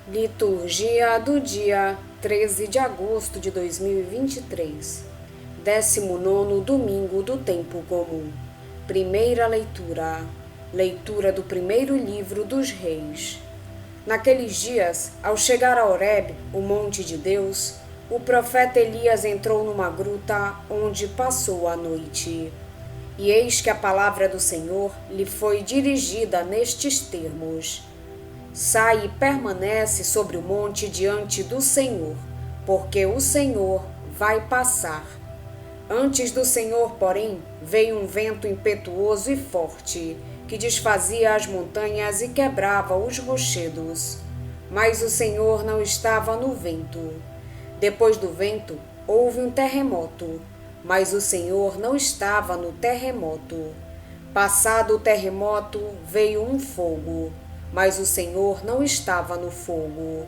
Liturgia do dia 13 de agosto de 2023, 19º domingo do tempo comum. Primeira leitura. Leitura do primeiro livro dos Reis. Naqueles dias, ao chegar a Horebe, o monte de Deus, o profeta Elias entrou numa gruta onde passou a noite. E eis que a palavra do Senhor lhe foi dirigida nestes termos: Sai e permanece sobre o monte diante do Senhor, porque o Senhor vai passar. Antes do Senhor, porém, veio um vento impetuoso e forte, que desfazia as montanhas e quebrava os rochedos. Mas o Senhor não estava no vento. Depois do vento, houve um terremoto, mas o Senhor não estava no terremoto. Passado o terremoto, veio um fogo, mas o Senhor não estava no fogo.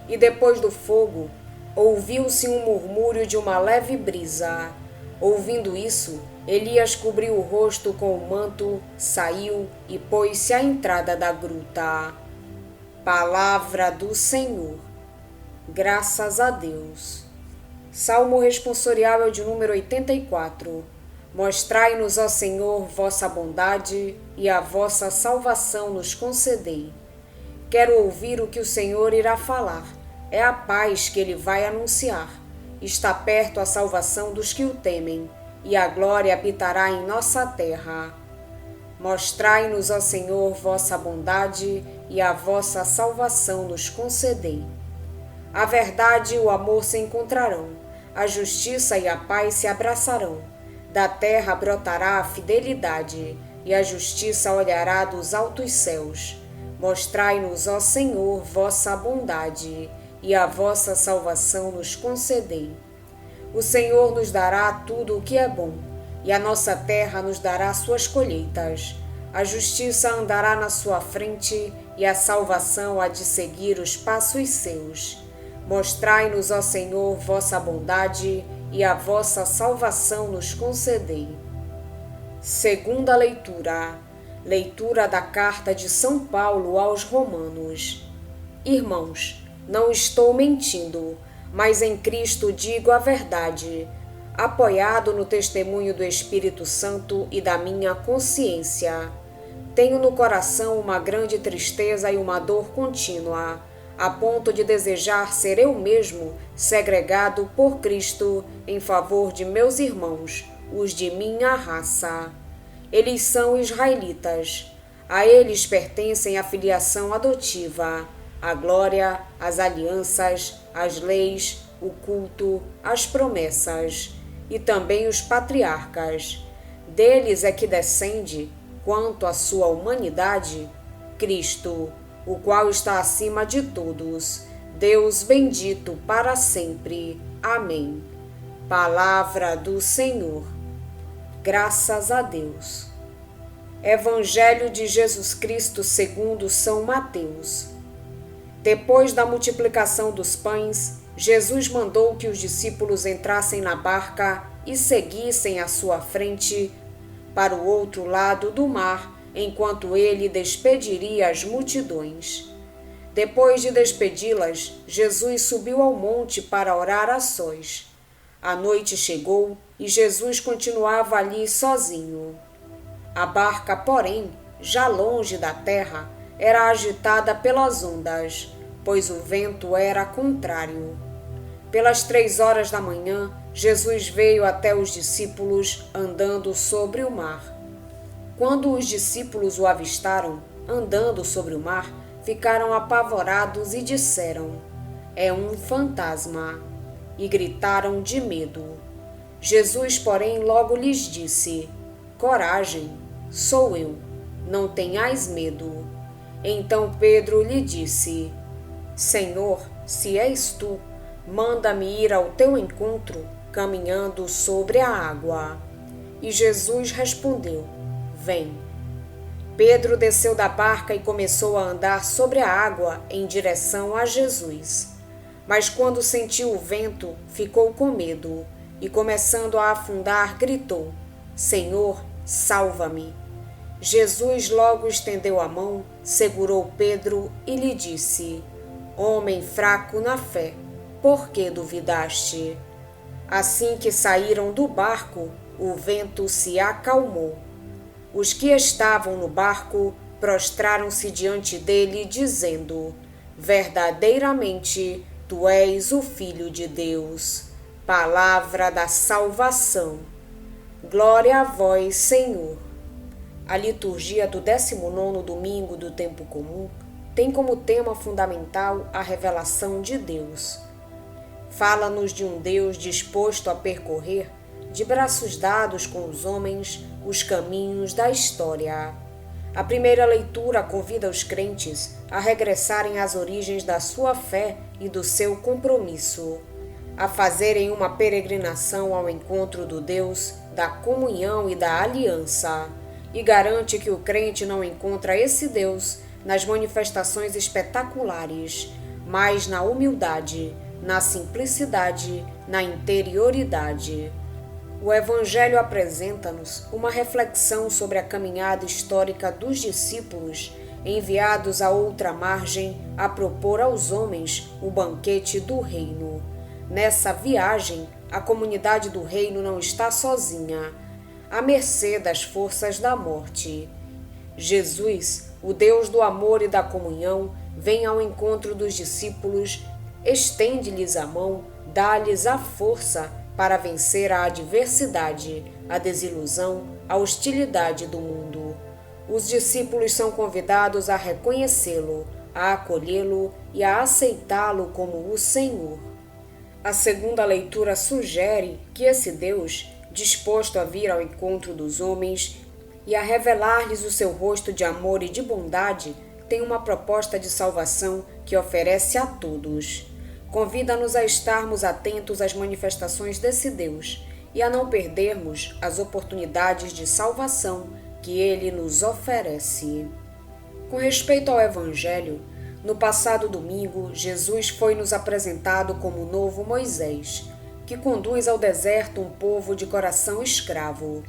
E depois do fogo, ouviu-se um murmúrio de uma leve brisa. Ouvindo isso, Elias cobriu o rosto com o manto, saiu e pôs-se à entrada da gruta. Palavra do Senhor. Graças a Deus. Salmo responsorial é o de número 84. Mostrai-nos, ó Senhor, vossa bondade, e a vossa salvação nos concedei. Quero ouvir o que o Senhor irá falar. É a paz que ele vai anunciar. Está perto a salvação dos que o temem, e a glória habitará em nossa terra. Mostrai-nos, ó Senhor, vossa bondade, e a vossa salvação nos concedei. A verdade e o amor se encontrarão, a justiça e a paz se abraçarão. Da terra brotará a fidelidade, e a justiça olhará dos altos céus. Mostrai-nos, ó Senhor, vossa bondade, e a vossa salvação nos concedei. O Senhor nos dará tudo o que é bom, e a nossa terra nos dará suas colheitas. A justiça andará na sua frente, e a salvação há de seguir os passos seus. Mostrai-nos, ó Senhor, vossa bondade, e a vossa salvação nos concedei. Segunda leitura. Leitura da carta de São Paulo aos Romanos. Irmãos, não estou mentindo, mas em Cristo digo a verdade, apoiado no testemunho do Espírito Santo e da minha consciência. Tenho no coração uma grande tristeza e uma dor contínua, a ponto de desejar ser eu mesmo segregado por Cristo em favor de meus irmãos, os de minha raça. Eles são israelitas. A eles pertencem a filiação adotiva, a glória, as alianças, as leis, o culto, as promessas, e também os patriarcas. Deles é que descende, quanto à sua humanidade, Cristo, o qual está acima de todos, Deus bendito para sempre. Amém. Palavra do Senhor. Graças a Deus. Evangelho de Jesus Cristo segundo São Mateus. Depois da multiplicação dos pães, Jesus mandou que os discípulos entrassem na barca e seguissem à sua frente para o outro lado do mar, enquanto ele despediria as multidões. Depois de despedi-las, Jesus subiu ao monte para orar a sós. A noite chegou e Jesus continuava ali sozinho. A barca, porém, já longe da terra, era agitada pelas ondas, pois o vento era contrário. Pelas 3 horas da manhã, Jesus veio até os discípulos andando sobre o mar. Quando os discípulos o avistaram, andando sobre o mar, ficaram apavorados e disseram: É um fantasma, e gritaram de medo. Jesus, porém, logo lhes disse: Coragem, sou eu, não tenhais medo. Então Pedro lhe disse: Senhor, se és tu, manda-me ir ao teu encontro, caminhando sobre a água. E Jesus respondeu: Vem. Pedro desceu da barca e começou a andar sobre a água em direção a Jesus. Mas quando sentiu o vento, ficou com medo e, começando a afundar, gritou: Senhor, salva-me. Jesus logo estendeu a mão, segurou Pedro e lhe disse: Homem fraco na fé, por que duvidaste? Assim que saíram do barco, o vento se acalmou. Os que estavam no barco prostraram-se diante dele, dizendo: verdadeiramente, tu és o Filho de Deus. Palavra da salvação. Glória a vós, Senhor. A liturgia do 19º domingo do tempo comum tem como tema fundamental a revelação de Deus. Fala-nos de um Deus disposto a percorrer, de braços dados com os homens, os caminhos da história. A primeira leitura convida os crentes a regressarem às origens da sua fé e do seu compromisso, a fazerem uma peregrinação ao encontro do Deus, da comunhão e da aliança, e garante que o crente não encontra esse Deus nas manifestações espetaculares, mas na humildade, na simplicidade, na interioridade. O Evangelho apresenta-nos uma reflexão sobre a caminhada histórica dos discípulos enviados à outra margem a propor aos homens o banquete do reino. Nessa viagem, a comunidade do reino não está sozinha, à mercê das forças da morte. Jesus, o Deus do amor e da comunhão, vem ao encontro dos discípulos, estende-lhes a mão, dá-lhes a força para vencer a adversidade, a desilusão, a hostilidade do mundo. Os discípulos são convidados a reconhecê-lo, a acolhê-lo e a aceitá-lo como o Senhor. A segunda leitura sugere que esse Deus, disposto a vir ao encontro dos homens e a revelar-lhes o seu rosto de amor e de bondade, tem uma proposta de salvação que oferece a todos. Convida-nos a estarmos atentos às manifestações desse Deus e a não perdermos as oportunidades de salvação que ele nos oferece. Com respeito ao Evangelho, no passado domingo, Jesus foi nos apresentado como o novo Moisés, que conduz ao deserto um povo de coração escravo.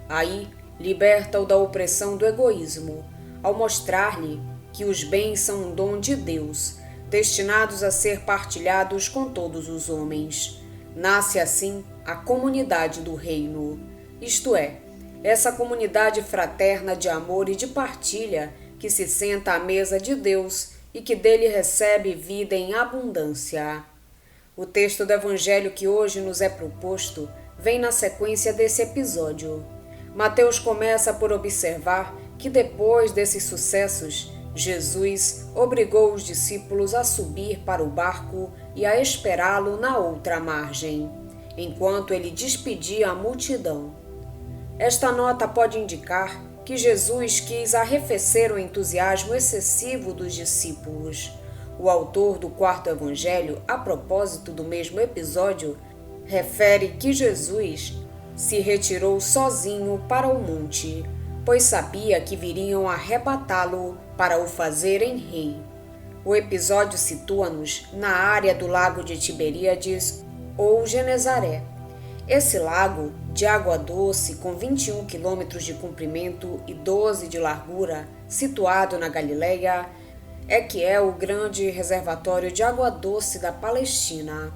Aí, liberta-o da opressão do egoísmo, ao mostrar-lhe que os bens são um dom de Deus, destinados a ser partilhados com todos os homens. Nasce assim a comunidade do reino, isto é, essa comunidade fraterna de amor e de partilha que se senta à mesa de Deus e que dele recebe vida em abundância. O texto do Evangelho que hoje nos é proposto vem na sequência desse episódio. Mateus começa por observar que depois desses sucessos, Jesus obrigou os discípulos a subir para o barco e a esperá-lo na outra margem, enquanto ele despedia a multidão. Esta nota pode indicar que Jesus quis arrefecer o entusiasmo excessivo dos discípulos. O autor do quarto evangelho, a propósito do mesmo episódio, refere que Jesus se retirou sozinho para o monte, pois sabia que viriam arrebatá-lo para o fazerem rei. O episódio situa-nos na área do lago de Tiberíades ou Genezaré. Esse lago, de água doce com 21 quilômetros de comprimento e 12 de largura, situado na Galileia, é o grande reservatório de água doce da Palestina.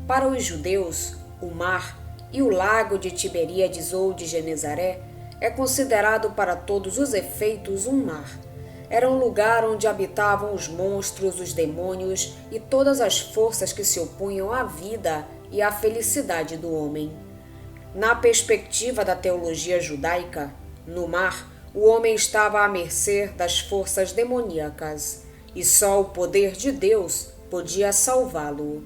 Para os judeus, o mar e o lago de Tiberíades ou de Genezaré é considerado para todos os efeitos um mar. Era um lugar onde habitavam os monstros, os demônios e todas as forças que se opunham à vida e à felicidade do homem. Na perspectiva da teologia judaica, no mar, o homem estava à mercê das forças demoníacas, e só o poder de Deus podia salvá-lo.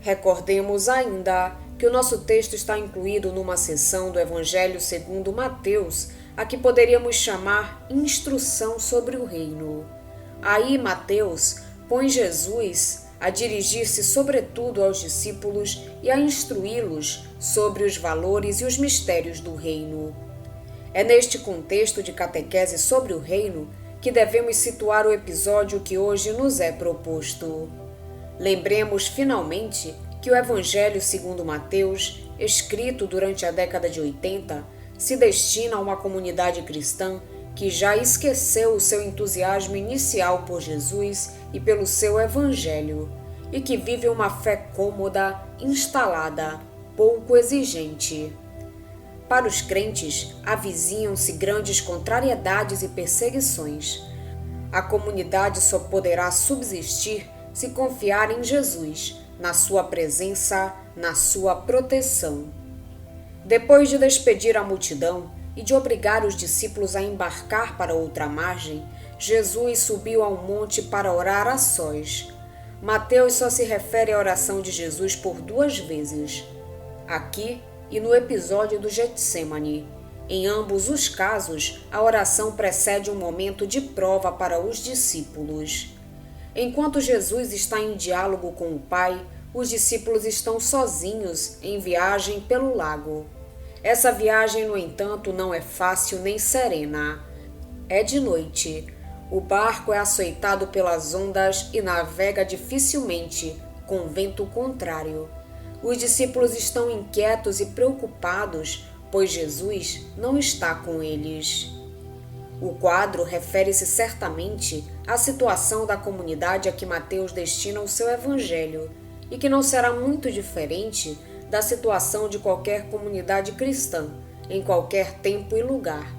Recordemos ainda que o nosso texto está incluído numa seção do Evangelho segundo Mateus, a que poderíamos chamar Instrução sobre o Reino. Aí Mateus põe Jesus a dirigir-se sobretudo aos discípulos e a instruí-los sobre os valores e os mistérios do reino. É neste contexto de catequese sobre o reino que devemos situar o episódio que hoje nos é proposto. Lembremos finalmente que o Evangelho segundo Mateus, escrito durante a década de 80, se destina a uma comunidade cristã que já esqueceu o seu entusiasmo inicial por Jesus e pelo seu Evangelho, e que vive uma fé cômoda, instalada, pouco exigente. Para os crentes, avizinham-se grandes contrariedades e perseguições. A comunidade só poderá subsistir se confiar em Jesus, na sua presença, na sua proteção. Depois de despedir a multidão e de obrigar os discípulos a embarcar para outra margem, Jesus subiu ao monte para orar a sós. Mateus só se refere à oração de Jesus por 2 vezes, aqui e no episódio do Getsêmani. Em ambos os casos, a oração precede um momento de prova para os discípulos. Enquanto Jesus está em diálogo com o Pai, os discípulos estão sozinhos em viagem pelo lago. Essa viagem, no entanto, não é fácil nem serena. É de noite. O barco é açoitado pelas ondas e navega dificilmente, com vento contrário. Os discípulos estão inquietos e preocupados, pois Jesus não está com eles. O quadro refere-se certamente à situação da comunidade a que Mateus destina o seu evangelho, e que não será muito diferente da situação de qualquer comunidade cristã, em qualquer tempo e lugar.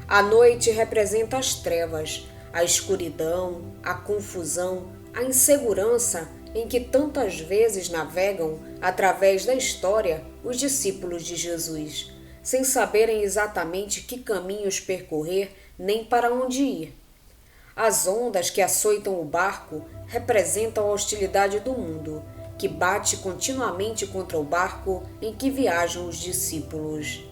A noite representa as trevas, a escuridão, a confusão, a insegurança em que tantas vezes navegam através da história os discípulos de Jesus, sem saberem exatamente que caminhos percorrer nem para onde ir. As ondas que açoitam o barco representam a hostilidade do mundo, que bate continuamente contra o barco em que viajam os discípulos.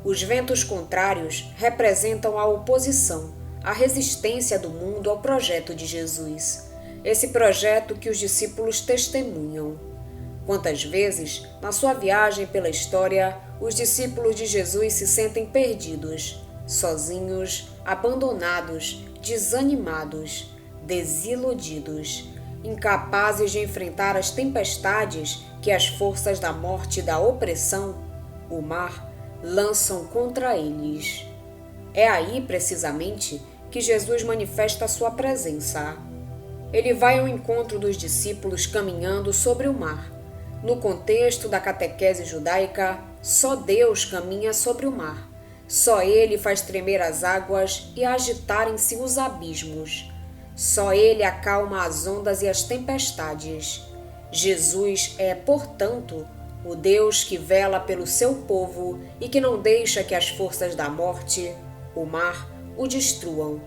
Os ventos contrários representam a oposição, a resistência do mundo ao projeto de Jesus, esse projeto que os discípulos testemunham. Quantas vezes, na sua viagem pela história, os discípulos de Jesus se sentem perdidos, sozinhos, abandonados, desanimados, desiludidos, incapazes de enfrentar as tempestades que as forças da morte e da opressão, o mar, lançam contra eles. É aí, precisamente, que Jesus manifesta a sua presença. Ele vai ao encontro dos discípulos caminhando sobre o mar. No contexto da catequese judaica, só Deus caminha sobre o mar. Só Ele faz tremer as águas e agitarem-se os abismos. Só Ele acalma as ondas e as tempestades. Jesus é, portanto, o Deus que vela pelo seu povo e que não deixa que as forças da morte, o mar, o destruam.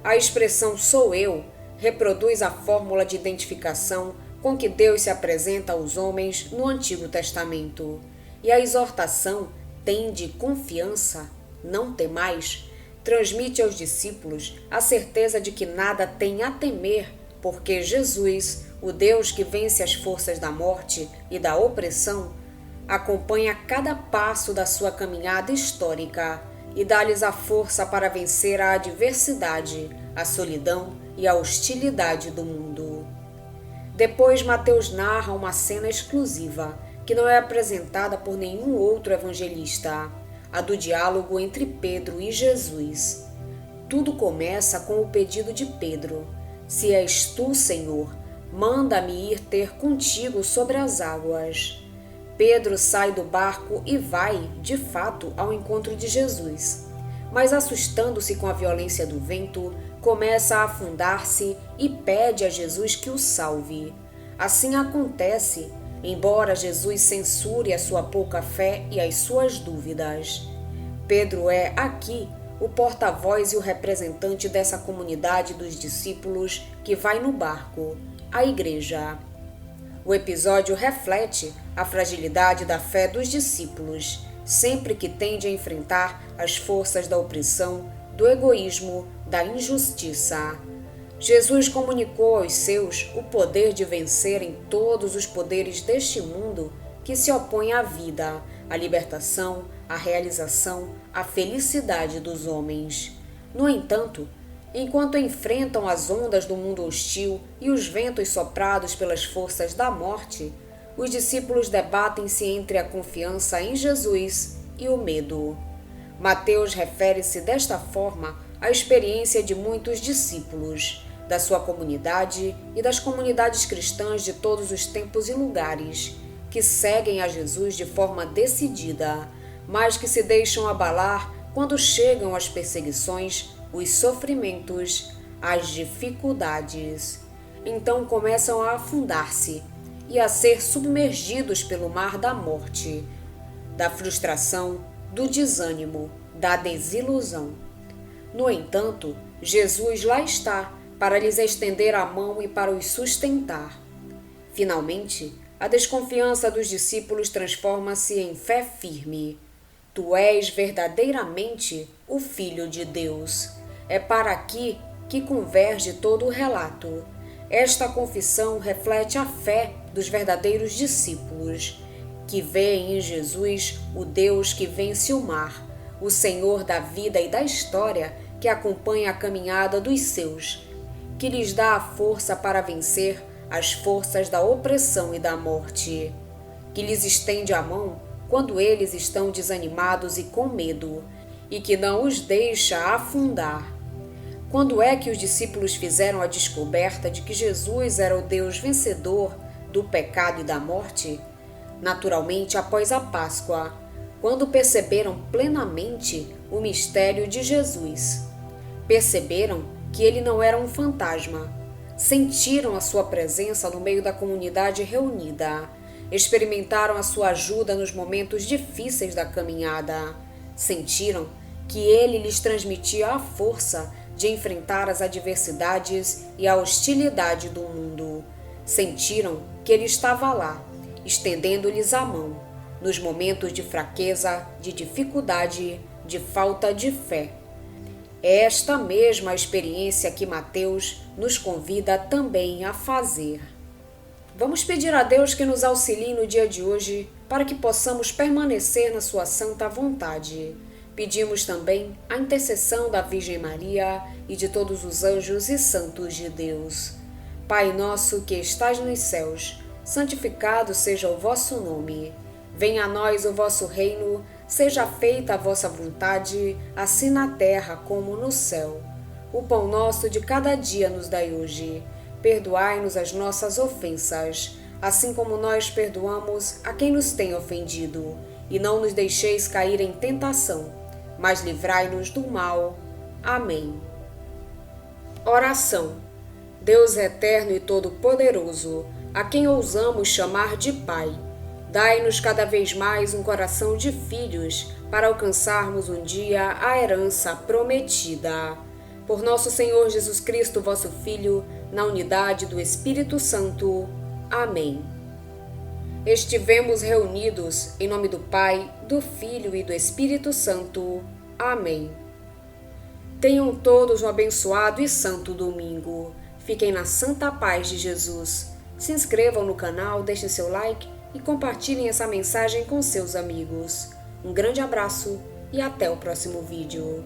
A expressão "sou eu" reproduz a fórmula de identificação com que Deus se apresenta aos homens no Antigo Testamento. E a exortação "tende confiança, não temais", transmite aos discípulos a certeza de que nada tem a temer, porque Jesus, o Deus que vence as forças da morte e da opressão, acompanha cada passo da sua caminhada histórica e dá-lhes a força para vencer a adversidade, a solidão e a hostilidade do mundo. Depois, Mateus narra uma cena exclusiva, que não é apresentada por nenhum outro evangelista, a do diálogo entre Pedro e Jesus. Tudo começa com o pedido de Pedro: "Se és tu, Senhor, manda-me ir ter contigo sobre as águas." Pedro sai do barco e vai, de fato, ao encontro de Jesus. Mas, assustando-se com a violência do vento, começa a afundar-se e pede a Jesus que o salve. Assim acontece, embora Jesus censure a sua pouca fé e as suas dúvidas. Pedro é, aqui, o porta-voz e o representante dessa comunidade dos discípulos que vai no barco, a igreja. O episódio reflete a fragilidade da fé dos discípulos, sempre que tende a enfrentar as forças da opressão, do egoísmo, da injustiça. Jesus comunicou aos seus o poder de vencerem todos os poderes deste mundo que se opõem à vida, à libertação, à realização, à felicidade dos homens. No entanto, enquanto enfrentam as ondas do mundo hostil e os ventos soprados pelas forças da morte, os discípulos debatem-se entre a confiança em Jesus e o medo. Mateus refere-se desta forma a experiência de muitos discípulos, da sua comunidade e das comunidades cristãs de todos os tempos e lugares, que seguem a Jesus de forma decidida, mas que se deixam abalar quando chegam as perseguições, os sofrimentos, as dificuldades. Então começam a afundar-se e a ser submergidos pelo mar da morte, da frustração, do desânimo, da desilusão. No entanto, Jesus lá está para lhes estender a mão e para os sustentar. Finalmente, a desconfiança dos discípulos transforma-se em fé firme. Tu és verdadeiramente o Filho de Deus. É para aqui que converge todo o relato. Esta confissão reflete a fé dos verdadeiros discípulos, que veem em Jesus o Deus que vence o mar, o Senhor da vida e da história que acompanha a caminhada dos seus, que lhes dá a força para vencer as forças da opressão e da morte, que lhes estende a mão quando eles estão desanimados e com medo, e que não os deixa afundar. Quando é que os discípulos fizeram a descoberta de que Jesus era o Deus vencedor do pecado e da morte? Naturalmente, após a Páscoa, quando perceberam plenamente o mistério de Jesus. Perceberam que ele não era um fantasma. Sentiram a sua presença no meio da comunidade reunida. Experimentaram a sua ajuda nos momentos difíceis da caminhada. Sentiram que ele lhes transmitia a força de enfrentar as adversidades e a hostilidade do mundo. Sentiram que ele estava lá, estendendo-lhes a mão, nos momentos de fraqueza, de dificuldade, de falta de fé. É esta mesma experiência que Mateus nos convida também a fazer. Vamos pedir a Deus que nos auxilie no dia de hoje para que possamos permanecer na sua santa vontade. Pedimos também a intercessão da Virgem Maria e de todos os anjos e santos de Deus. Pai nosso que estais nos céus, santificado seja o vosso nome. Venha a nós o vosso reino, seja feita a vossa vontade, assim na terra como no céu. O pão nosso de cada dia nos dai hoje. Perdoai-nos as nossas ofensas, assim como nós perdoamos a quem nos tem ofendido. E não nos deixeis cair em tentação, mas livrai-nos do mal. Amém. Oração. Deus eterno e todo-poderoso, a quem ousamos chamar de Pai, dai-nos cada vez mais um coração de filhos para alcançarmos um dia a herança prometida. Por nosso Senhor Jesus Cristo, vosso Filho, na unidade do Espírito Santo. Amém. Estivemos reunidos em nome do Pai, do Filho e do Espírito Santo. Amém. Tenham todos um abençoado e santo domingo. Fiquem na santa paz de Jesus. Se inscrevam no canal, deixem seu like e compartilhem essa mensagem com seus amigos. Um grande abraço e até o próximo vídeo.